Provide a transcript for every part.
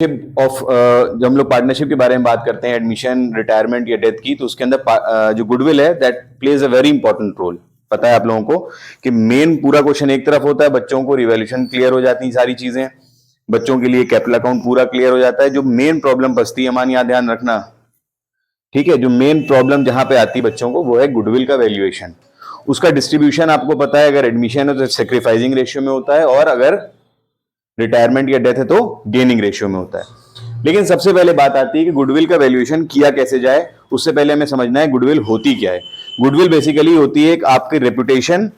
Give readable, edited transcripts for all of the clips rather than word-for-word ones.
Of जब हम लोग पार्टनरशिप के बारे में बात करते हैं, एडमिशन, रिटायरमेंट या डेथ की, तो उसके अंदर जो गुडविल है that plays a very important role. पता है आप लोगों को कि मेन पूरा क्वेश्चन एक तरफ होता है, बच्चों को रिवैल्यूएशन क्लियर हो जाती है, सारी चीजें बच्चों के लिए कैपिटल अकाउंट पूरा क्लियर हो जाता है। जो मेन प्रॉब्लम बचती है, मान यहाँ ध्यान रखना, ठीक है, जो मेन प्रॉब्लम जहां पे आती है बच्चों को वो है गुडविल का वैल्यूएशन। उसका डिस्ट्रीब्यूशन आपको पता है, अगर एडमिशन है तो सेक्रीफाइसिंग रेशियो में होता है, और अगर रिटायरमेंट या डेथ है तो गेनिंग रेशियो में होता है। लेकिन सबसे पहले बात आती है कि गुडविल का वैल्यूएशन किया कैसे जाए। उससे पहले हमें समझना है गुडविल होती क्या है। गुडविल बेसिकली होती है एक आपकी रेपुटेशन,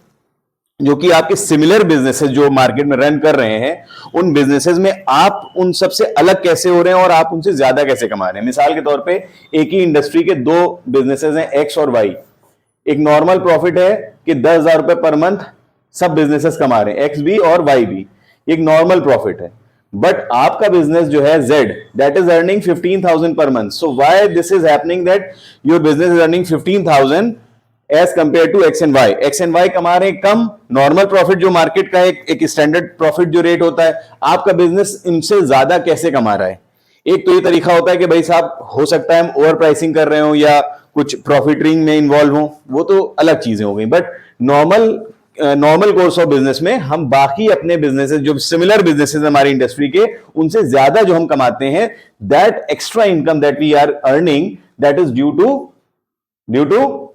जो कि आपके सिमिलर बिजनेसेस जो मार्केट में रन कर रहे हैं, उन बिजनेसेस में आप उन सबसे अलग कैसे हो रहे हैं और आप उनसे ज्यादा कैसे कमा रहे हैं। मिसाल के तौर पे एक ही इंडस्ट्री के दो बिजनेसेस हैं, एक्स और वाई। एक नॉर्मल प्रॉफिट है कि 10,000 रुपए पर मंथ सब बिजनेसेस कमा रहे हैं, एक्स भी और वाई भी, एक नॉर्मल प्रॉफिट है। बट आपका बिजनेस जो है Z, that is earning 15,000 per month. So why this is happening that your business is earning 15,000 as compare to X and Y. X and Y कमा रहे हैं कम, नॉर्मल प्रॉफिट जो market का एक स्टैंडर्ड प्रॉफिट जो रेट होता है, आपका बिजनेस इनसे ज्यादा कैसे कमा रहा है। एक तो ये तरीका होता है कि भाई साहब हो सकता है हम ओवर प्राइसिंग कर रहे हो या कुछ प्रॉफिटरिंग में इन्वॉल्व हो, वो तो अलग चीजें हो गई। But normal course of business में हम बाकी अपने बिजनेसेस जो सिमिलर बिजनेसेस हमारी इंडस्ट्री के, उनसे ज्यादा जो हम कमाते हैं, that extra income that we are earning, that is due to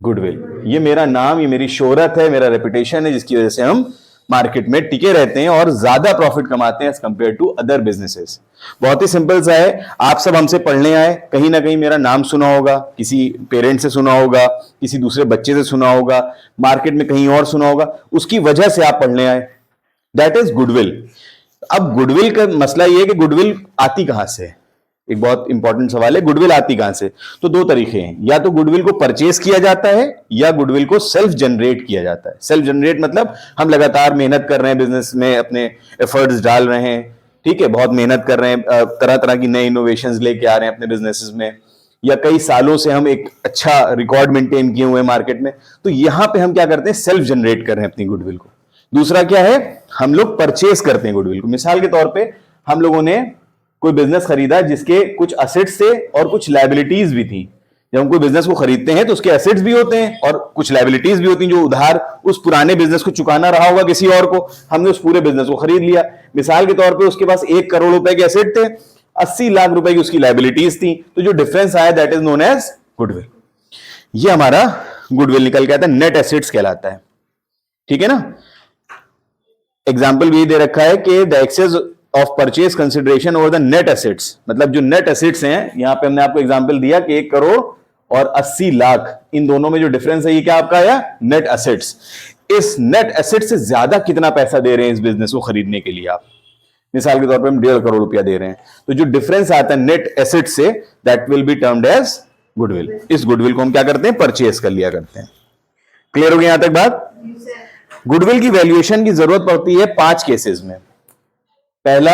goodwill. ये मेरा नाम, ये मेरी शोहरत है, मेरा रेपुटेशन है, जिसकी वजह से हम मार्केट में टिके रहते हैं और ज्यादा प्रॉफिट कमाते हैं as compare to other businesses. बहुत ही सिंपल सा है, आप सब हमसे पढ़ने आए, कहीं ना कहीं मेरा नाम सुना होगा, किसी पेरेंट से सुना होगा, किसी दूसरे बच्चे से सुना होगा, मार्केट में कहीं और सुना होगा, उसकी वजह से आप पढ़ने आए, दैट इज गुडविल। अब गुडविल का मसला यह है कि गुडविल आती कहां से, एक बहुत इंपॉर्टेंट सवाल है, गुडविल आती कहां से। तो दो तरीके हैं, या तो गुडविल को परचेस किया जाता है या गुडविल को सेल्फ जनरेट किया जाता है। सेल्फ जनरेट मतलब हम लगातार मेहनत कर रहे हैं, बिजनेस में अपने एफर्ट्स डाल रहे हैं, ठीक है, बहुत मेहनत कर रहे हैं, तरह तरह की नई इनोवेशंस लेके आ रहे हैं अपने बिजनेसेस में, या कई सालों से हम एक अच्छा रिकॉर्ड मेंटेन किए हुए हैं मार्केट में, तो यहां पे हम क्या करते हैं, सेल्फ जनरेट कर रहे हैं अपनी गुडविल को। दूसरा क्या है, हम लोग परचेस करते हैं गुडविल को। मिसाल के तौर पे हम लोगों ने कोई बिजनेस खरीदा जिसके कुछ असेट्स थे और कुछ लायबिलिटीज भी थी। जब हम कोई बिजनेस को खरीदते हैं तो उसके एसेट्स भी होते हैं और कुछ लायबिलिटीज भी होती हैं, जो उधार उस पुराने बिजनेस को चुकाना रहा होगा किसी और को, हमने उस पूरे बिजनेस को खरीद लिया। मिसाल के तौर पे उसके पास 1 करोड़ रुपए के एसेट थे, 80 लाख रुपए की उसकी लायबिलिटीज थी, तो जो डिफरेंस आया that is known as goodwill. ये हमारा गुडविल निकल के आता है, नेट एसेट्स कहलाता है, ठीक है ना। एग्जाम्पल भी दे रखा है कि the excess of purchase consideration over the net assets, मतलब जो नेट एसेट्स हैं, यहां पे हमने आपको एग्जांपल दिया कि 1 करोड़ और 80 लाख, इन दोनों में जो डिफरेंस है ये क्या आपका आया, नेट एसेट्स। इस नेट एसेट से ज्यादा कितना पैसा दे रहे हैं इस बिजनेस को खरीदने के लिए आप, मिसाल के तौर पे हम 1.5 करोड़ रुपया दे रहे हैं, तो जो डिफरेंस आता है नेट एसेट से, that will be termed as goodwill. इस गुडविल को हम क्या करते हैं, परचेज कर लिया करते हैं। क्लियर हो गया यहां तक बात। गुडविल की वैल्यूएशन की जरूरत पड़ती है 5 केसेस में। पहला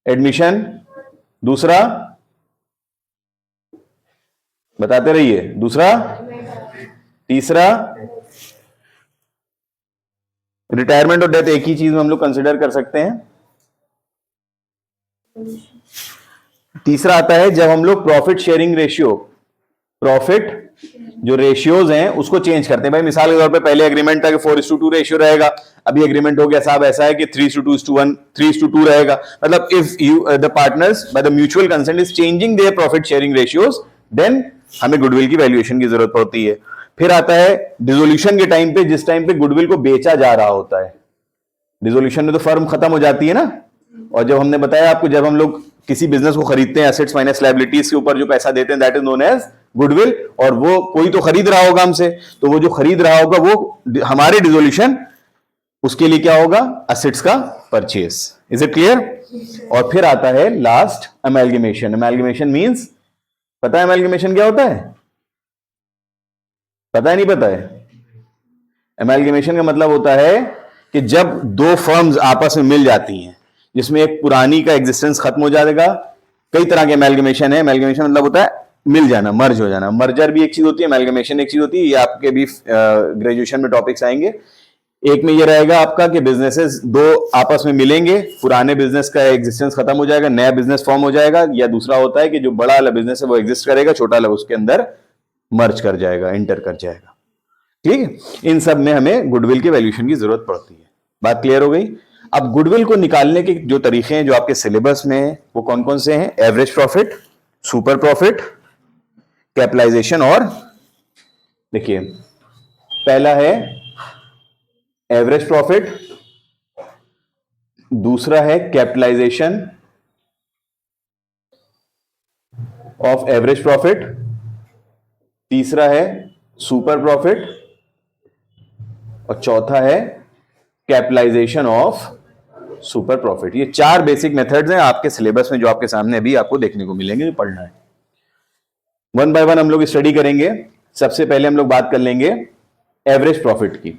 एडमिशन, दूसरा बताते रहिए, दूसरा, तीसरा रिटायरमेंट और डेथ, एक ही चीज में हम लोग कंसिडर कर सकते हैं। तीसरा आता है जब हम लोग प्रॉफिट शेयरिंग रेशियो, प्रॉफिट जो रेशियोज हैं उसको चेंज करते हैं। भाई मिसाल के तौर पे पहले एग्रीमेंट था कि 4:2 रेशियो रहेगा, अभी एग्रीमेंट हो गया साहब ऐसा है कि 3:2:1, 3:2 रहेगा। मतलब if you the partners by the mutual consent is changing their profit sharing ratios, then हमें गुडविल की वैल्यूएशन की जरूरत पड़ती है। फिर आता है डिसोल्यूशन के टाइम पे, जिस टाइम पे गुडविल को बेचा जा रहा होता है। डिसोल्यूशन में तो फर्म खत्म हो जाती है ना, और जब हमने बताया आपको, जब हम लोग किसी बिजनेस को खरीदते हैं, एसेट्स माइनस लायबिलिटीज के ऊपर जो पैसा देते हैं, that is known as goodwill. और वो कोई तो खरीद रहा होगा हमसे, तो वो जो खरीद रहा होगा वो हमारे डिसोल्यूशन, उसके लिए क्या होगा, एसेट्स का परचेज। Is it clear. और फिर आता है लास्ट अमेलगेमेशन। अमेलगेमेशन मींस, पता है अमेलगेमेशन क्या होता है, पता है नहीं पता है। अमेलगेमेशन का मतलब होता है कि जब दो फर्म्स आपस में मिल जाती हैं, जिसमें एक पुरानी का एग्जिस्टेंस खत्म हो जाएगा। कई तरह के अमेलगेमेशन है। अमेलगेमेशन मतलब होता है मिल जाना, मर्ज हो जाना। मर्जर भी एक चीज होती है, अमेलगेमेशन एक चीज होती है। ये आपके भी ग्रेजुएशन में टॉपिक्स आएंगे। एक में ये रहेगा आपका कि बिजनेसेस दो आपस में मिलेंगे, पुराने बिजनेस का एग्जिस्टेंस खत्म हो जाएगा, नया बिजनेस फॉर्म हो जाएगा, या दूसरा होता है कि जो बड़ा वाला बिजनेस है वो एग्जिस्ट करेगा, छोटा वाला उसके अंदर मर्ज कर जाएगा, एंटर कर जाएगा। ठीक है, इन सब में हमें गुडविल के वैल्यूएशन की जरूरत पड़ती है। बात क्लियर हो गई। अब गुडविल को निकालने के जो तरीके हैं जो आपके सिलेबस में है वो कौन कौन से हैं? Average profit, super profit, capitalization, और देखिए पहला है एवरेज प्रॉफिट, दूसरा है कैपिटलाइजेशन ऑफ एवरेज प्रॉफिट, तीसरा है सुपर प्रॉफिट, और चौथा है कैपिटलाइजेशन ऑफ सुपर प्रॉफिट। ये चार बेसिक मेथड्स हैं आपके सिलेबस में जो आपके सामने अभी आपको देखने को मिलेंगे, जो पढ़ना है। वन बाय वन हम लोग स्टडी करेंगे। सबसे पहले हम लोग बात कर लेंगे एवरेज प्रॉफिट की।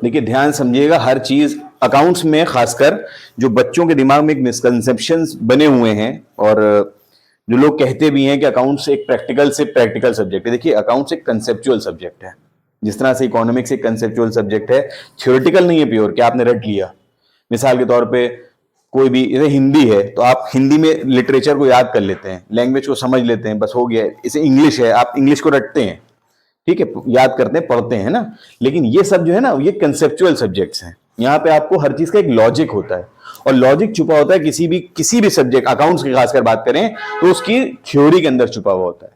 देखिए ध्यान समझिएगा, हर चीज अकाउंट्स में खासकर जो बच्चों के दिमाग में एक मिसकंसेप्शंस बने हुए हैं, और जो लोग कहते भी हैं कि अकाउंट्स एक प्रैक्टिकल सब्जेक्ट है। देखिए अकाउंट्स एक कंसेप्चुअल सब्जेक्ट है, जिस तरह से इकोनॉमिक्स एक कंसेप्चुअल सब्जेक्ट है, थ्योरेटिकल नहीं है प्योर कि आपने रट लिया। मिसाल के तौर पे कोई भी, जैसे हिंदी है तो आप हिंदी में लिटरेचर को याद कर लेते हैं, लैंग्वेज को समझ लेते हैं, बस हो गया। इसे इंग्लिश है, आप इंग्लिश को रटते हैं, ठीक है, याद करते हैं, पढ़ते हैं ना। लेकिन ये सब जो है ना, ये कंसेप्चुअल सब्जेक्ट्स हैं। यहाँ पे आपको हर चीज का एक लॉजिक होता है, और लॉजिक छुपा होता है किसी भी सब्जेक्ट, अकाउंट्स की खासकर बात करें तो उसकी थ्योरी के अंदर छुपा हुआ होता है।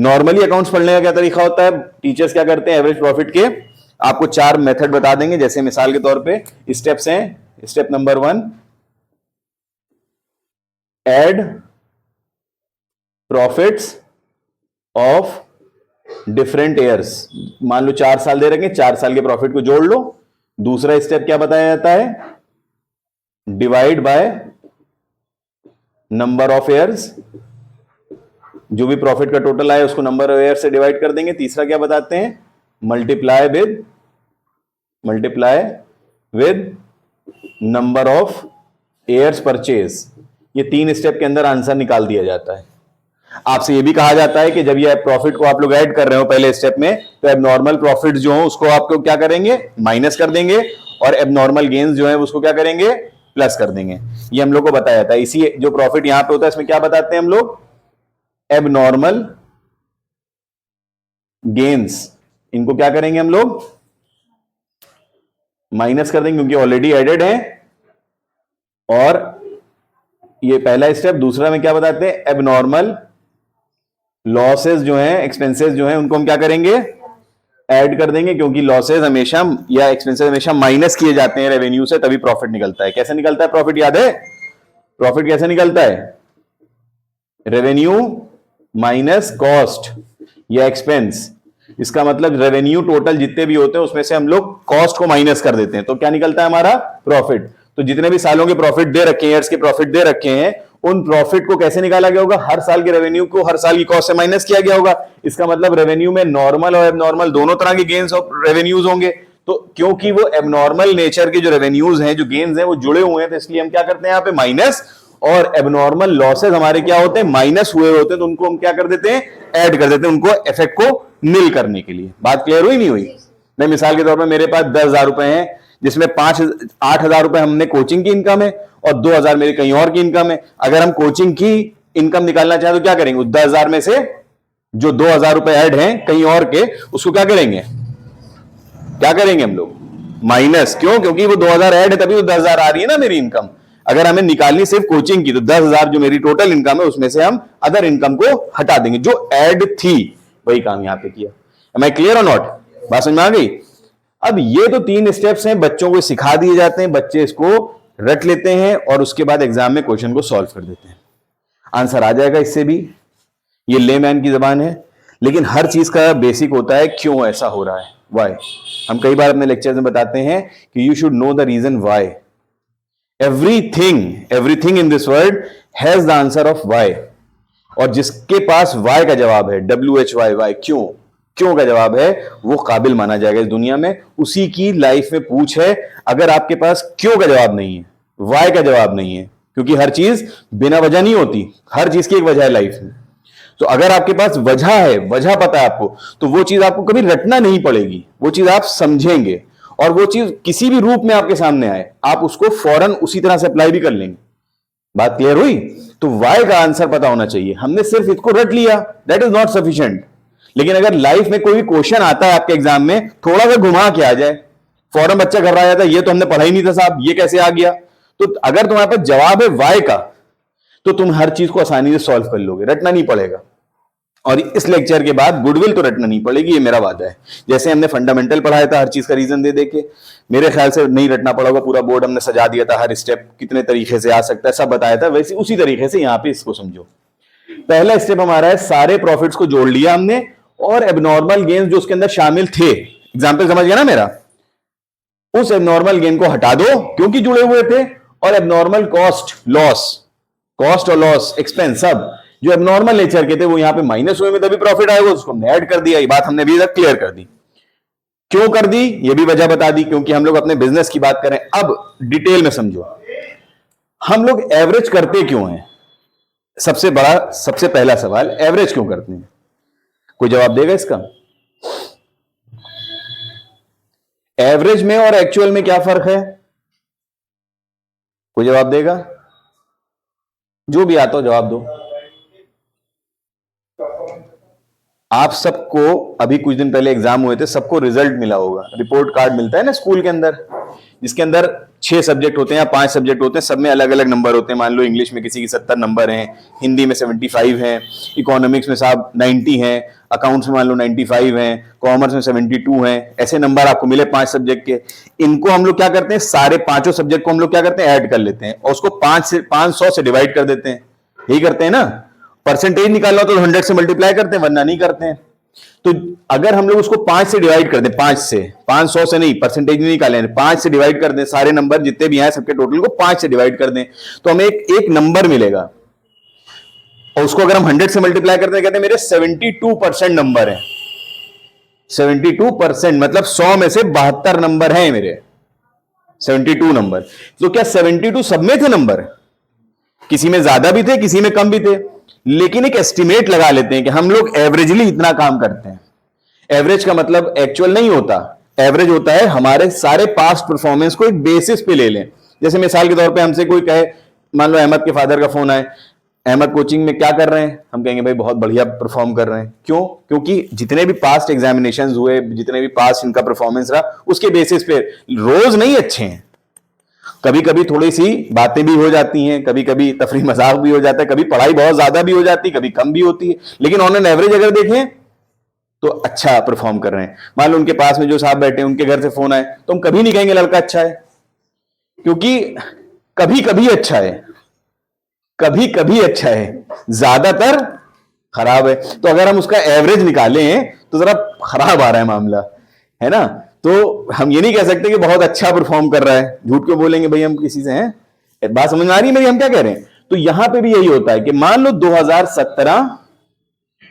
नॉर्मली अकाउंट्स पढ़ने का क्या तरीका होता है? टीचर्स क्या करते हैं, एवरेज प्रॉफिट के आपको चार मेथड बता देंगे। जैसे मिसाल के तौर पे स्टेप्स हैं। Step number 1, add profits of different years. मान लो 4 साल दे रखे, 4 साल के प्रॉफिट को जोड़ लो। दूसरा स्टेप क्या बताया जाता है? Divide by number of years. जो भी प्रॉफिट का टोटल आए उसको नंबर ऑफ ईयर से डिवाइड कर देंगे। तीसरा क्या बताते हैं? Multiply with number of years purchase. ये 3 स्टेप के अंदर आंसर निकाल दिया जाता है। आपसे ये भी कहा जाता है कि जब ये प्रॉफिट को आप लोग ऐड कर रहे हो पहले स्टेप में, तो एबनॉर्मल प्रॉफिट जो हो उसको आप लोग क्या करेंगे? माइनस कर देंगे, और एबनॉर्मल गेन्स जो है उसको क्या करेंगे? प्लस कर देंगे। ये हम लोग को बताया जाता है। इसी जो प्रॉफिट यहां पे होता है इसमें क्या बताते हैं हम लोग? Abnormal gains. इनको क्या करेंगे हम लोग? माइनस कर देंगे, क्योंकि ऑलरेडी एडेड है। और ये पहला स्टेप। दूसरा में क्या बताते हैं? एबनॉर्मल लॉसेस जो हैं, एक्सपेंसेस जो हैं, उनको हम क्या करेंगे? ऐड कर देंगे, क्योंकि लॉसेस हमेशा या एक्सपेंसेस हमेशा माइनस किए जाते हैं रेवेन्यू से, तभी प्रॉफिट निकलता है। कैसे निकलता है प्रॉफिट? याद है प्रॉफिट कैसे निकलता है? रेवेन्यू माइनस कॉस्ट या एक्सपेंस। इसका मतलब रेवेन्यू टोटल जितने भी होते हैं उसमें से हम लोग कॉस्ट को माइनस कर देते हैं, तो क्या निकलता है हमारा? प्रॉफिट। तो जितने भी सालों के प्रॉफिट दे रखे हैं, ईयर्स के प्रॉफिट दे रखे हैं, उन प्रॉफिट को कैसे निकाला गया होगा? हर साल के रेवेन्यू को हर साल की कॉस्ट से माइनस किया गया होगा। इसका मतलब रेवेन्यू में नॉर्मल और एबनॉर्मल दोनों तरह के गेन्स और रेवेन्यूज होंगे। तो क्योंकि वो एबनॉर्मल नेचर के जो रेवेन्यूज हैं, जो गेन्स हैं, वो जुड़े हुए हैं, तो इसलिए हम क्या करते हैं यहाँ पे? माइनस। और एबनॉर्मल लॉसेस हमारे क्या होते हैं? माइनस हुए होते हैं, तो उनको हम क्या कर देते हैं? ऐड कर देते हैं, उनको इफेक्ट को नील करने के लिए। बात क्लियर हुई नहीं हुई? मैं मिसाल के तौर पर मेरे पास 10,000 रुपए हैं, जिसमें 8,000 रुपए हमने कोचिंग की इनकम है और 2,000 मेरी कहीं और की इनकम है। अगर हम कोचिंग की इनकम निकालना चाहें तो क्या करेंगे? 10,000 में से जो 2,000 रुपए ऐड हैं कहीं और के, उसको क्या करेंगे? हम लोग माइनस। क्यों? क्योंकि वो 2,000 ऐड है, तभी वो 10,000 आ रही है ना मेरी इनकम। अगर हमें निकालनी सिर्फ कोचिंग की, तो 10,000 जो मेरी टोटल इनकम है उसमें से हम अदर इनकम को हटा देंगे। जो ऐड थी वही काम यहां पे किया। एम आई क्लियर और नॉट? बात समझ में आ गई? अब ये तो 3 स्टेप्स हैं, बच्चों को सिखा दिए जाते हैं, बच्चे इसको रट लेते हैं और उसके बाद एग्जाम में क्वेश्चन को सॉल्व कर देते हैं। आंसर आ जाएगा इससे भी। ये लेमैन की जबान है, लेकिन हर चीज का बेसिक होता है क्यों ऐसा हो रहा है, वाई। हम कई बार अपने लेक्चर में बताते हैं कि you should know the reason why. Everything in this world has the answer of why. और जिसके पास वाई का जवाब है, WHY, वाई, क्यों का जवाब है, वो काबिल माना जाएगा इस दुनिया में। उसी की लाइफ में पूछ है। अगर आपके पास क्यों का जवाब नहीं है, वाई का जवाब नहीं है, क्योंकि हर चीज बिना वजह नहीं होती, हर चीज की एक वजह है लाइफ में। तो अगर आपके पास वजह है, वजह पता है आपको, तो वो चीज आपको कभी रटना नहीं पड़ेगी, वो चीज आप समझेंगे, और वो चीज किसी भी रूप में आपके सामने आए आप उसको फौरन उसी तरह से अप्लाई भी कर लेंगे। बात क्लियर हुई? तो वाई का आंसर पता होना चाहिए। हमने सिर्फ इसको रट लिया, दैट इज नॉट सफिशिएंट। लेकिन अगर लाइफ में कोई भी क्वेश्चन आता है आपके एग्जाम में, थोड़ा सा घुमा के आ जाए, फौरन बच्चा कर रहा था, ये तो हमने पढ़ा ही नहीं था साहब, ये कैसे आ गया, तो अगर तुम्हारे पास जवाब है वाई का, तो तुम हर चीज को आसानी से सॉल्व कर लोगे, रटना नहीं पड़ेगा। और इस लेक्चर के बाद गुडविल तो रटना नहीं पड़ेगी, ये मेरा वादा है। जैसे हमने फंडामेंटल पढ़ाया था हर चीज का रीजन दे देके, मेरे ख्याल से नहीं रटना पड़ेगा, पूरा बोर्ड हमने सजा दिया था, हर स्टेप कितने तरीके से आ सकता है सब बताया था, वैसे उसी तरीके से यहां पे इसको समझो। पहला स्टेप हमारा है, सारे प्रॉफिट्स को जोड़ लिया हमने, और एबनॉर्मल गेन्स जो उसके अंदर शामिल थे, एग्जाम्पल समझ गया ना मेरा, उस एबनॉर्मल गेन को हटा दो क्योंकि जुड़े हुए थे, और एबनॉर्मल कॉस्ट लॉस, कॉस्ट और लॉस एक्सपेंस सब जो एबनॉर्मल नेचर के थे वो यहां पे माइनस हुए में तभी प्रॉफिट आएगा, उसको हमने ऐड कर दिया। ये बात हमने अभी तक क्लियर कर दी। क्यों कर दी ये भी वजह बता दी, क्योंकि हम लोग अपने बिजनेस की बात करें। अब डिटेल में समझो, हम लोग एवरेज करते क्यों हैं? सबसे पहला सवाल, एवरेज क्यों करते हैं? कोई जवाब देगा इसका? एवरेज में और एक्चुअल में क्या फर्क है? कोई जवाब देगा? जो भी आता हो जवाब दो। आप सबको अभी कुछ दिन पहले एग्जाम हुए थे, सबको रिजल्ट मिला होगा, रिपोर्ट कार्ड मिलता है ना स्कूल के अंदर, जिसके अंदर 6 सब्जेक्ट होते हैं या 5 सब्जेक्ट होते हैं, सब में अलग अलग नंबर होते हैं। मान लो इंग्लिश में किसी की 70 नंबर हैं, हिंदी में 75 हैं, इकोनॉमिक्स में साहब 90 हैं, अकाउंट्स में मान लो 95 हैं, कॉमर्स में 72 हैं, ऐसे नंबर आपको मिले 5 सब्जेक्ट के। इनको हम लोग क्या करते हैं, सारे 5 सब्जेक्ट को हम लोग क्या करते हैं, ऐड कर लेते हैं और उसको 500 से डिवाइड कर देते हैं। यही करते हैं ना, परसेंटेज निकालना तो 100 से मल्टीप्लाई करते हैं, वरना नहीं करते हैं। तो अगर हम लोग उसको 5 से डिवाइड कर दें, 5 से, 500 से नहीं, परसेंटेज नहीं निकाले, 5 से डिवाइड कर दें, सारे नंबर जितने भी हैं सबके टोटल को 5 से डिवाइड कर दें, तो हमें एक नंबर मिलेगा, और उसको अगर हम 100 से मल्टीप्लाई करते हैं, कहते हैं मेरे 72% नंबर है। 72% मतलब 100 में से 72 नंबर हैं मेरे, 72 नंबर। तो क्या 72 सब में थे नंबर? किसी में ज्यादा भी थे, किसी में कम भी थे, लेकिन एक एस्टिमेट लगा लेते हैं कि हम लोग एवरेजली इतना काम करते हैं। एवरेज का मतलब एक्चुअल नहीं होता, एवरेज होता है हमारे सारे पास्ट परफॉर्मेंस को एक बेसिस पे ले लें। जैसे मिसाल के तौर पे हमसे कोई कहे, मान लो अहमद के फादर का फोन आए, अहमद कोचिंग में क्या कर रहे हैं, हम कहेंगे भाई बहुत बढ़िया परफॉर्म कर रहे हैं। क्यों? क्योंकि जितने भी पास्ट एग्जामिनेशंस हुए, जितने भी पास्ट इनका परफॉर्मेंस रहा, उसके बेसिस पे। रोज नहीं अच्छे हैं, कभी कभी थोड़ी सी बातें भी हो जाती हैं, कभी कभी तफरी मजाक भी हो जाता है, कभी पढ़ाई बहुत ज्यादा भी हो जाती है, कभी कम भी होती है, लेकिन ऑन एन एवरेज अगर देखें तो अच्छा परफॉर्म कर रहे हैं। मान लो उनके पास में जो साहब बैठे हैं, उनके घर से फोन आए, तो हम कभी नहीं कहेंगे लड़का अच्छा है, क्योंकि कभी कभी अच्छा है, कभी कभी अच्छा है, ज्यादातर खराब है। तो अगर हम उसका एवरेज निकालें तो जरा खराब आ रहा है मामला, है ना। तो हम ये नहीं कह सकते कि बहुत अच्छा परफॉर्म कर रहा है, झूठ क्यों बोलेंगे भाई हम किसी से, हैं? बात समझ में आ रही है मेरी, हम क्या कह रहे हैं? तो यहां पे भी यही होता है कि मान लो 2017,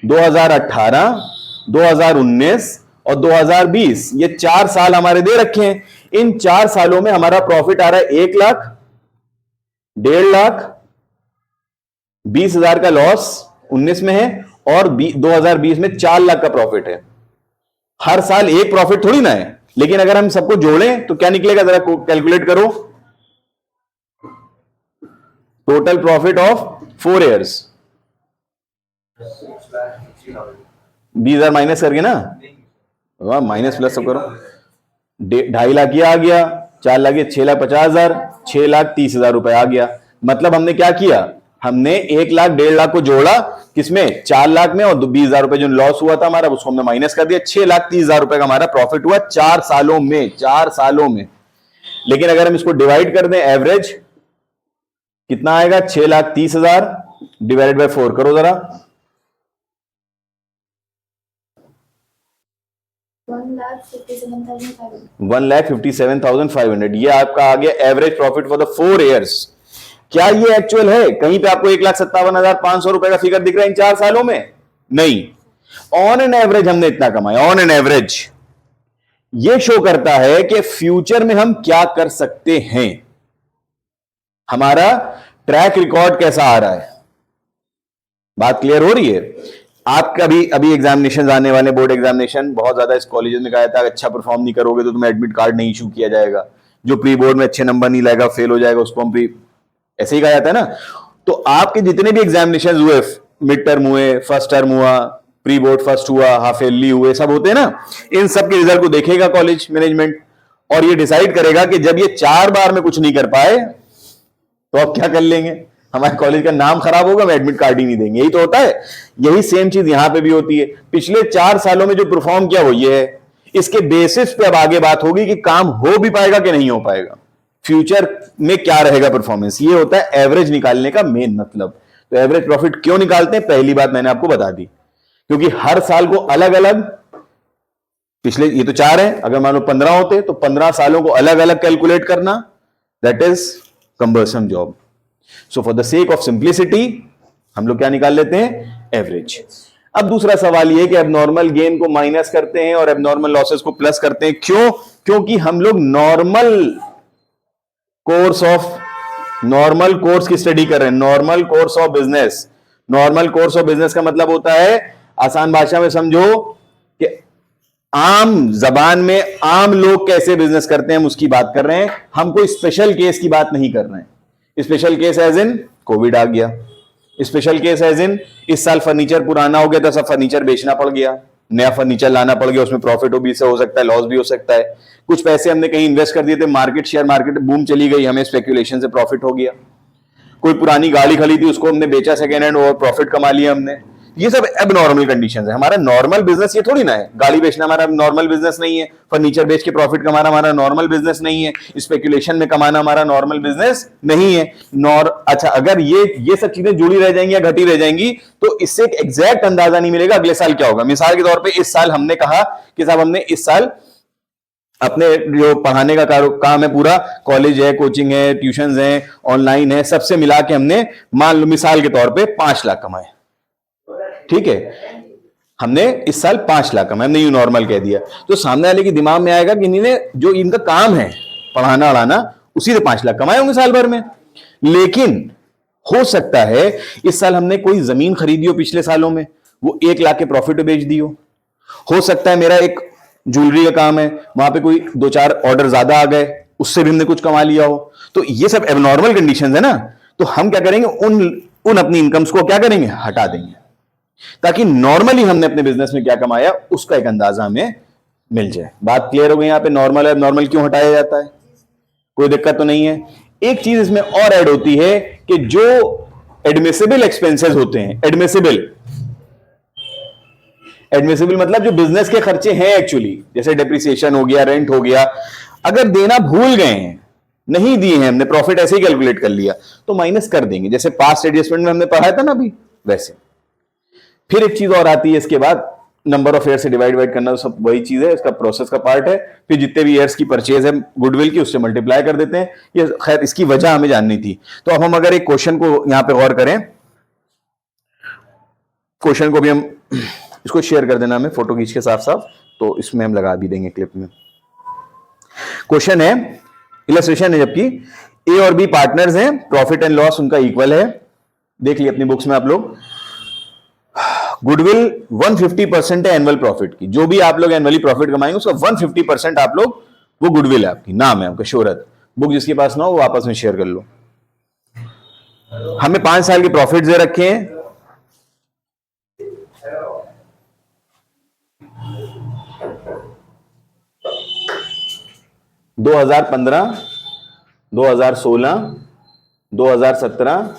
2018, 2019 और 2020, ये 4 साल हमारे दे रखे हैं। इन 4 सालों में हमारा प्रॉफिट आ रहा है 1 लाख, 1.5 लाख, 20,000 का लॉस 19 में है, और 2020 में 4 लाख का प्रॉफिट है। हर साल एक प्रॉफिट थोड़ी ना है, लेकिन अगर हम सबको जोड़ें तो क्या निकलेगा, जरा कैलकुलेट करो। Total profit of 4 years, 20,000 minus करके ना, माइनस प्लस तो करो, 2.5 लाख ये आ गया, 4 लाख ये 6,50,000, 6,30,000 रुपए आ गया। मतलब हमने क्या किया, हमने 1 लाख 1.5 लाख को जोड़ा, किसमें, 4 लाख में, और 20,000 रुपए जो लॉस हुआ था हमारा उसको हमने माइनस कर दिया। 6,30,000 रुपए का हमारा प्रॉफिट हुआ 4 सालों में, 4 सालों में। लेकिन अगर हम इसको डिवाइड कर दें, एवरेज कितना आएगा, 6,30,000 डिवाइड बाय 4 करो जरा, 1,57,500। ये आपका आ गया average profit for the 4 years. क्या ये एक्चुअल है? कहीं पे आपको 1,57,500 रुपए का फिगर दिख रहा है इन 4 सालों में? नहीं। ऑन एन एवरेज हमने इतना कमाया, ऑन एन एवरेज। ये शो करता है कि फ्यूचर में हम क्या कर सकते हैं। हमारा ट्रैक रिकॉर्ड कैसा आ रहा है, बात क्लियर हो रही है। आपका भी अभी एग्जामिनेशन आने वाले, बोर्ड एग्जामिनेशन, बहुत ज्यादा इस कॉलेज में कहा था अच्छा परफॉर्म नहीं करोगे तो तुम्हें एडमिट कार्ड नहीं इशू किया जाएगा, जो प्री बोर्ड में अच्छे नंबर नहीं लाएगा फेल हो जाएगा, उसको हम प्री, ऐसे ही कहा जाता है ना। तो आपके जितने भी एग्जामिनेशन हुए, मिड टर्म हुए, फर्स्ट टर्म हुआ, प्री बोर्ड फर्स्ट हुआ, हाफ ईयरली हुए, सब होते हैं ना, इन सब के रिजल्ट को देखेगा कॉलेज मैनेजमेंट और ये डिसाइड करेगा कि जब ये 4 बार में कुछ नहीं कर पाए तो अब क्या कर लेंगे, हमारे कॉलेज का नाम खराब होगा, मैं एडमिट कार्ड ही नहीं देंगे। यही तो होता है। यही सेम चीज यहां पे भी होती है। पिछले 4 सालों में जो परफॉर्म किया वो ये है, इसके बेसिस पे अब आगे बात होगी कि काम हो भी पाएगा कि नहीं हो पाएगा, फ्यूचर में क्या रहेगा परफॉर्मेंस। ये होता है एवरेज निकालने का मेन मतलब। तो एवरेज प्रॉफिट क्यों निकालते हैं, पहली बात मैंने आपको बता दी, क्योंकि हर साल को अलग अलग, पिछले ये तो 4 है, अगर मान लो 15 होते तो 15 सालों को अलग अलग कैलकुलेट करना, that is cumbersome job. So for the sake of simplicity हम लोग क्या निकाल लेते हैं, एवरेज। अब दूसरा सवाल ये कि एबनॉर्मल गेन को माइनस करते हैं और एबनॉर्मल लॉसेस को प्लस करते हैं, क्यों? क्योंकि हम लोग नॉर्मल कोर्स की स्टडी कर रहे हैं, normal course of business. Normal course of business का मतलब होता है, आसान भाषा में समझो कि आम जबान में आम लोग कैसे बिजनेस करते हैं, हम उसकी बात कर रहे हैं। हम कोई स्पेशल केस की बात नहीं कर रहे हैं। Special case as in covid आ गया, स्पेशल केस एज इन इस साल फर्नीचर पुराना हो गया तो सब फर्नीचर बेचना पड़ गया, नया फर्नीचर लाना पड़ गया, उसमें प्रॉफिट भी से हो सकता है, लॉस भी हो सकता है। कुछ पैसे हमने कहीं इन्वेस्ट कर दिए थे, मार्केट शेयर मार्केट बूम चली गई, हमें स्पेकुलेशन से प्रॉफिट हो गया। कोई पुरानी गाड़ी खरीदी, उसको हमने बेचा सेकेंड हैंड और प्रॉफिट कमा लिया हमने। ये सब एबनॉर्मल कंडीशंस है। हमारा नॉर्मल बिजनेस ये थोड़ी ना है, गाड़ी बेचना हमारा नॉर्मल बिजनेस नहीं है, फर्नीचर बेच के प्रॉफिट कमाना हमारा नॉर्मल बिजनेस नहीं है, स्पेकुलेशन में कमाना हमारा नॉर्मल बिजनेस नहीं है। अच्छा, अगर ये सब चीजें जुड़ी रह जाएंगी या घटी रह जाएंगी तो इससे एक एग्जैक्ट अंदाजा नहीं मिलेगा अगले साल क्या होगा। मिसाल के तौर पर इस साल हमने कहा कि साहब हमने इस साल अपने जो पढ़ाने का काम है, पूरा कॉलेज है, कोचिंग है, ट्यूशंस हैं, ऑनलाइन है, सबसे मिला के हमने मान लो मिसाल के तौर पे 5 लाख कमाए। ठीक है, हमने इस साल 5 लाख कमाए, हमने यू नॉर्मल कह दिया, तो सामने वाले के दिमाग में आएगा कि इन्होंने जो इनका काम है पढ़ाना उड़ाना, उसी से 5 लाख कमाए होंगे साल भर में। लेकिन हो सकता है इस साल हमने कोई जमीन खरीदी हो पिछले सालों में, वो 1 लाख के प्रॉफिट पे बेच दी हो सकता है मेरा एक ज्वेलरी का काम है, वहां पे कोई 2-4 ऑर्डर ज्यादा आ गए, उससे भी हमने कुछ कमा लिया हो। तो ये सब एबनॉर्मल कंडीशंस है ना। तो हम क्या करेंगे, उन अपनी इनकम्स को क्या करेंगे, हटा देंगे, ताकि नॉर्मली हमने अपने बिजनेस में क्या कमाया उसका एक अंदाजा हमें मिल जाए। बात क्लियर हो गई। यहां पे नॉर्मल एबनॉर्मल क्यों हटाया जाता है, कोई दिक्कत तो नहीं है। एक चीज इसमें और ऐड होती है कि जो एडमिसिबल एक्सपेंसेस होते हैं, एडमिसिबल मतलब जो बिजनेस के खर्चे हैं एक्चुअली, जैसे डेप्रिसिएशन हो गया, रेंट हो गया, अगर देना भूल गए हैं, नहीं दिए हैं, हमने प्रॉफिट ऐसे ही कैलकुलेट कर लिया, तो माइनस कर देंगे, जैसे पास्ट एडजस्टमेंट में हमने पढ़ाया था ना अभी, वैसे। फिर एक चीज और आती है इसके बाद, नंबर ऑफ ईयर से डिवाइड करना, तो सब वही चीज है, इसका प्रोसेस का पार्ट है। फिर जितने भी ईयर्स की परचेज है गुडविल की, उससे मल्टीप्लाई कर देते हैं। ये खैर इसकी वजह हमें जाननी थी। तो अब हम अगर एक क्वेश्चन को यहां पे गौर करें, क्वेश्चन को भी हम इसको शेयर कर देना हमें फोटो खींच के साफ साफ, तो इसमें हम लगा भी देंगे क्लिप में। क्वेश्चन है, इलस्ट्रेशन है, जबकि ए और बी पार्टनर्स हैं, प्रॉफिट एंड लॉस उनका इक्वल है। देख लिया अपनी बुक्स में आप लोग। गुडविल 150% है एनुअल प्रॉफिट की, जो भी आप लोग एनुअली प्रॉफिट कमाएंगे उसका 150% आप लोग, वो गुडविल है आपकी, नाम है आपका, शोहरत। बुक जिसके पास ना हो वो आपस में शेयर कर लो। हमें 5 साल के प्रॉफिट दे रखे हैं, दो 2015, 2016, 2017,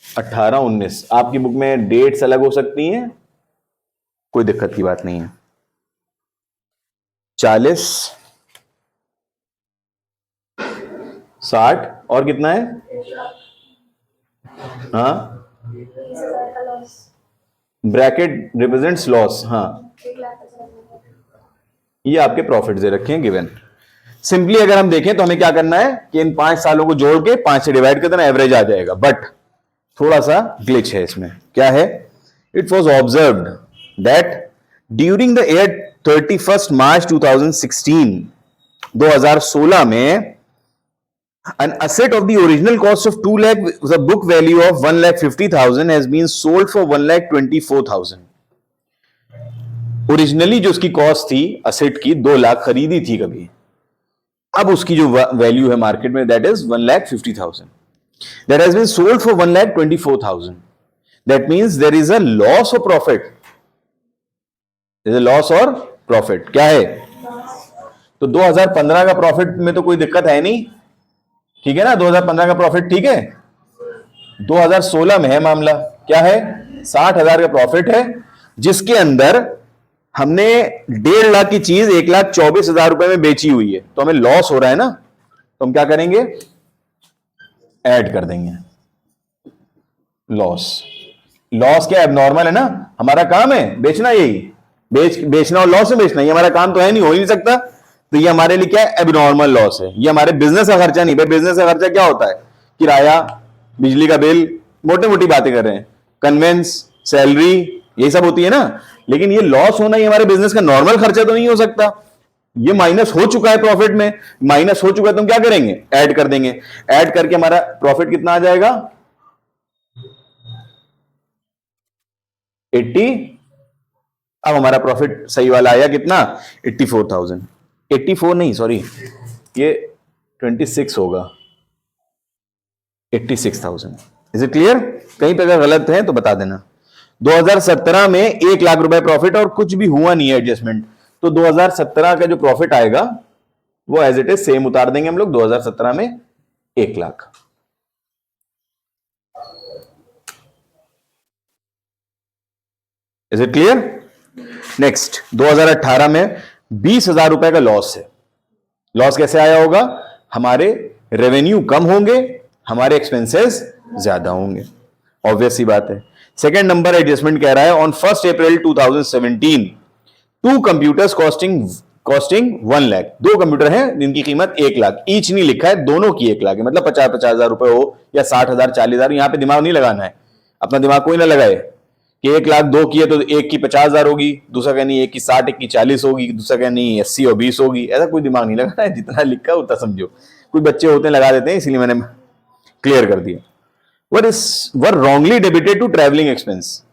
18, 19। आपकी बुक में डेट्स अलग हो सकती हैं, कोई दिक्कत की बात नहीं है। 40, 60 और कितना है, हाँ, ब्रैकेट रिप्रेजेंट्स लॉस, हाँ, ये आपके प्रॉफिट दे रखे हैं गिवन। सिंपली अगर हम देखें तो हमें क्या करना है कि इन 5 सालों को जोड़ के 5 से डिवाइड कर देना, एवरेज आ जाएगा। बट थोड़ा सा ग्लिच है इसमें। क्या है, it was observed that during the year 31 मार्च 2016 में An asset of the original cost of 2 lakh with a book value of 1,50,000 has been sold for 1,24,000. Originally जो उसकी कॉस्ट थी असेट की 2 लाख खरीदी थी कभी, अब उसकी जो वैल्यू है मार्केट में that is 1,50,000. That has been sold for 1,24,000. That means there is a loss और प्रॉफिट. लॉस और प्रॉफिट क्या है? तो 2015 का प्रॉफिट में तो कोई दिक्कत है नहीं, ठीक है ना. 2015 का प्रॉफिट ठीक है. 2016 में है मामला, क्या है? 60,000 का प्रॉफिट है, जिसके अंदर हमने 1.5 लाख की चीज 1,24,000 रुपए में बेची हुई है, तो हमें लॉस हो रहा है ना. तो हम क्या करेंगे? ऐड कर देंगे लॉस. लॉस क्या एबनॉर्मल है ना, हमारा काम है बेचना, यही बेचना और लॉस में बेचना, ये हमारा काम तो है नहीं, हो ही नहीं सकता. तो ये हमारे लिए क्या है? एबनॉर्मल लॉस है. ये हमारे बिजनेस का खर्चा नहीं. भाई बिजनेस का खर्चा क्या होता है? किराया, बिजली का बिल, मोटी मोटी बातें कर रहे हैं, कन्वेंस, सैलरी, ये सब होती है ना. लेकिन ये लॉस होना, ये हमारे बिजनेस का नॉर्मल खर्चा तो नहीं हो सकता. ये माइनस हो चुका है प्रॉफिट में, माइनस हो चुका है तो हम क्या करेंगे? ऐड कर देंगे. ऐड करके हमारा प्रॉफिट कितना आ जाएगा? 80. अब हमारा प्रॉफिट सही वाला आया कितना? 84,000. 84 नहीं, सॉरी, ये 26 होगा. 86,000. Is it clear? कहीं पे अगर गलत है तो बता देना. 2017 में 1 लाख रुपए प्रॉफिट और कुछ भी हुआ नहीं है एडजस्टमेंट, तो 2017 का जो प्रॉफिट आएगा वो एज इट इज सेम उतार देंगे हम लोग. 2017 में 1 lakh. Is it clear? Next, 2018 में 20,000 रुपए का लॉस है. लॉस कैसे आया होगा? हमारे रेवेन्यू कम होंगे, हमारे एक्सपेंसेस ज्यादा होंगे, ऑब्वियस सी बात है. सेकेंड नंबर एडजस्टमेंट कह रहा है on 1 April 2017 2 computers costing 1 lakh. 2 computer हैं जिनकी कीमत 1 लाख. ईच नहीं लिखा है, दोनों की 1 लाख है, मतलब 50,000 रुपए हो या 60,000 40,000. यहां पे दिमाग नहीं लगाना है, अपना दिमाग कोई ना लगाए कि 1 लाख 2 की है तो एक की 50,000 होगी, दूसरा कह नहीं एक की 60, एक की 40 होगी, दूसरा कह नहीं 80 और 20 होगी. ऐसा कोई दिमाग नहीं लगाना है, जितना लिखा है उतना समझो. कुछ बच्चे होते हैं लगा देते हैं, इसलिए मैंने क्लियर कर दिया. Were wrongly debited to travelling expense.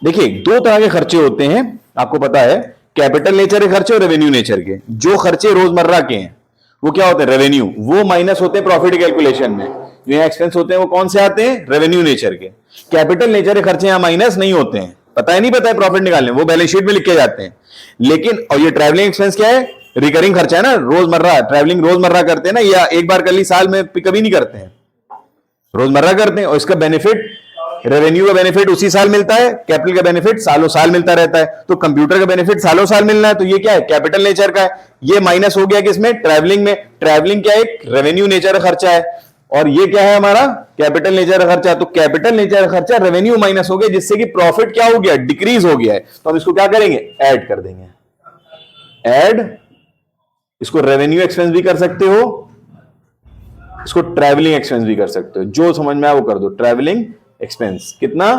देखिए 2 तरह के खर्चे होते हैं, आपको पता है, कैपिटल नेचर के खर्चे और रेवेन्यू नेचर के. जो खर्चे रोजमर्रा के हैं वो क्या होते हैं? रेवेन्यू. वो माइनस होते हैं प्रॉफिट कैलकुलेशन में. जो यहाँ एक्सपेंस होते हैं वो कौन से आते हैं? रेवेन्यू नेचर के. कैपिटल नेचर के खर्चे यहाँ माइनस नहीं होते हैं, पता है नहीं पता है प्रॉफिट निकालने, वो बैलेंस शीट में लिखे जाते हैं. लेकिन और ये ट्रैवलिंग एक्सपेंस क्या है? रिकरिंग खर्चा है ना, रोजमर्रा ट्रैवलिंग रोजमर्रा करते हैं ना, या एक बार कर ली साल में, कभी नहीं करते हैं, रोजमर्रा करते हैं. और इसका बेनिफिट, रेवेन्यू का बेनिफिट उसी साल मिलता है, कैपिटल का बेनिफिट सालों साल मिलता रहता है. तो कंप्यूटर का बेनिफिट सालों साल मिलना है, तो ये क्या है? कैपिटल नेचर का है. ये माइनस हो गया किसमें? ट्रैवलिंग में. ट्रैवलिंग क्या है? एक रेवेन्यू नेचर का खर्चा है, और ये क्या है हमारा? कैपिटल नेचर का खर्चा. तो कैपिटल नेचर का खर्चा रेवेन्यू माइनस हो गया, जिससे कि प्रॉफिट क्या हो गया? डिक्रीज हो गया है. तो हम इसको क्या करेंगे? ऐड कर देंगे. ऐड. इसको रेवेन्यू एक्सपेंस भी कर सकते हो, इसको ट्रैवलिंग एक्सपेंस भी कर सकते हो, जो समझ में आए वो कर दो. ट्रैवलिंग एक्सपेंस कितना?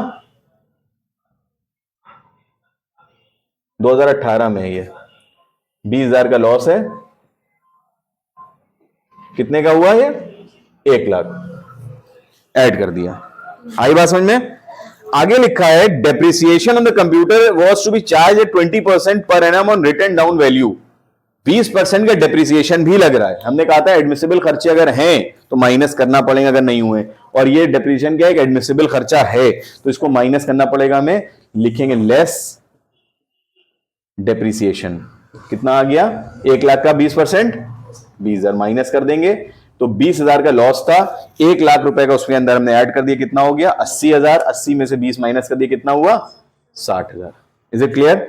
2018 में ये 20,000 का लॉस है. कितने का हुआ ये? 1 लाख. ऐड कर दिया. आई बात समझ में? आगे लिखा है depreciation on the computer was to be charge at 20% per annum on written down value. 20% का डेप्रिसिएशन भी लग रहा है. हमने कहा था एडमिसिबल खर्चे अगर हैं तो माइनस करना पड़ेगा अगर नहीं हुए, और ये डेप्रिसिएशन क्या है? एक एडमिसिबल खर्चा है, तो इसको माइनस करना पड़ेगा हमें. लिखेंगे लेस डेप्रिसिएशन. कितना आ गया? 1 लाख का 20%, 20,000 माइनस कर देंगे. तो 20,000 का लॉस था, 1 लाख रुपए का उसके अंदर हमने ऐड कर दिया. कितना हो गया? 80,000. 80 में से 20 माइनस कर दिया, कितना हुआ? 60,000. Is it clear?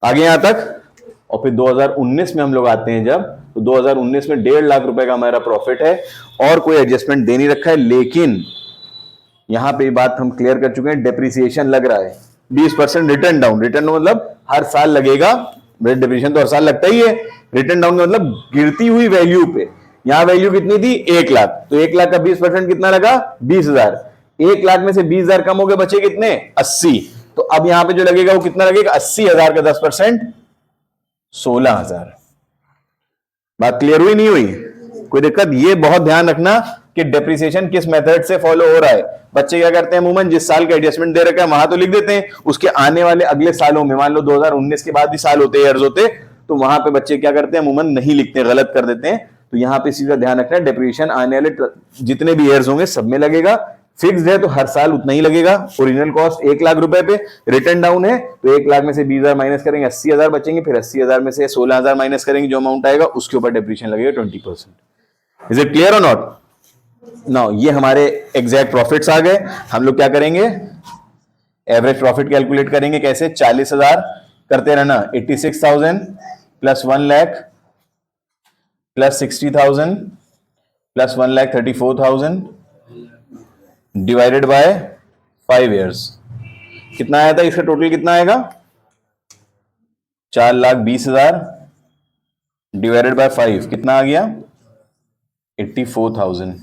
आगे यहां तक. और फिर 2019 में हम लोग आते हैं जब, तो 2019 में 1.5 लाख रुपए का हमारा प्रॉफिट है, और कोई एडजस्टमेंट दे नहीं रखा है. लेकिन यहां पे बात हम क्लियर कर चुके हैं, डेप्रिसिएशन लग रहा है. 20% रिटर्न डाउन. रिटर्न मतलब हर साल लगेगा, डेप्रिसिएशन तो हर साल लगता ही है. रिटर्न डाउन का मतलब गिरती हुई वैल्यू पे. यहां वैल्यू कितनी थी? 1 लाख. तो 1 लाख का 20% कितना लगा? 20,000. 1 लाख में से 20,000 कम हो गए, बचे कितने? 80. तो अब यहां पे जो लगेगा वो कितना लगेगा? 80,000 का 10%, 16,000. बात क्लियर हुई नहीं हुई? कोई दिक्कत? ये बहुत ध्यान रखना कि डेप्रिसिएशन किस मेथड से फॉलो हो रहा है। बच्चे क्या करते हैं, अमूमन जिस साल का एडजस्टमेंट दे रखा है वहां तो लिख देते हैं, उसके आने वाले अगले सालों में, मान लो 2019 के बाद भी साल होते, ईयर्स होते, तो वहां पे बच्चे क्या करते हैं, अमूमन नहीं लिखते, गलत कर देते हैं। तो यहाँ पे इसी का ध्यान रखना है, डेप्रिसिएशन आने वाले जितने भी ईयर्स होंगे सब में लगेगा। फिक्स्ड है तो हर साल उतना ही लगेगा। ओरिजिनल कॉस्ट 1 लाख रुपए पे, रिटर्न डाउन है तो 1 लाख में से 20,000 माइनस करेंगे, 80,000 बचेंगे, फिर 80,000 में से 16,000 माइनस करेंगे, जो अमाउंट आएगा उसके ऊपर डेप्रिसिएशन लगेगा 20%। इज इट क्लियर और नॉट? नाउ ये हमारे एग्जैक्ट प्रॉफिट्स आ गए। हम लोग क्या करेंगे, एवरेज प्रॉफिट कैलकुलेट करेंगे। कैसे? 40,000 करते रहना, 86,000 plus 1 lakh plus 60,000 plus 1,34,000 divided by 5 years. कितना आया था इसका टोटल? कितना आएगा? 4,20,000 डिवाइडेड बाय 5 कितना आ गया? 84,000।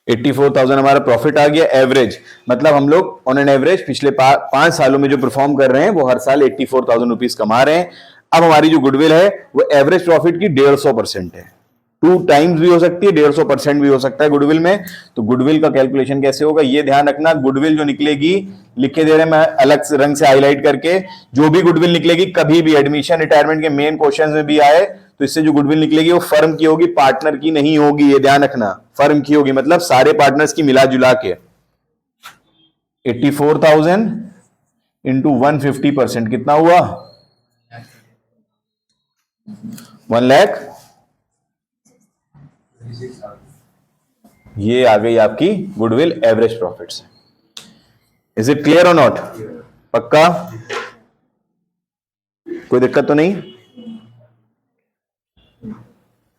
84,000 हमारा प्रॉफिट आ गया एवरेज। मतलब हम लोग ऑन एन एवरेज पिछले 5 सालों में जो परफॉर्म कर रहे हैं वो हर साल 84,000 रुपीज कमा रहे हैं। अब हमारी जो गुडविल है वो एवरेज प्रॉफिट की 150% है। 2 टाइम्स भी हो सकती है, 150% भी हो सकता है गुडविल में। तो गुडविल का कैलकुलेशन कैसे होगा ये ध्यान रखना। गुडविल जो निकलेगी, लिखे दे रहे हैं मैं अलग से रंग से हाईलाइट करके, जो भी गुडविल निकलेगी कभी भी एडमिशन रिटायरमेंट के मेन क्वेश्चन में भी आए तो इससे जो गुडविल निकलेगी वो फर्म की होगी, पार्टनर की नहीं होगी। ये ध्यान रखना, फर्म की होगी, मतलब सारे पार्टनर्स की मिला जुला के। 84,000 इंटू 150% कितना हुआ? 1 लाख। ये आ गई आपकी गुडविल एवरेज प्रॉफिट से। इज इट क्लियर और नॉट? पक्का? कोई दिक्कत तो नहीं?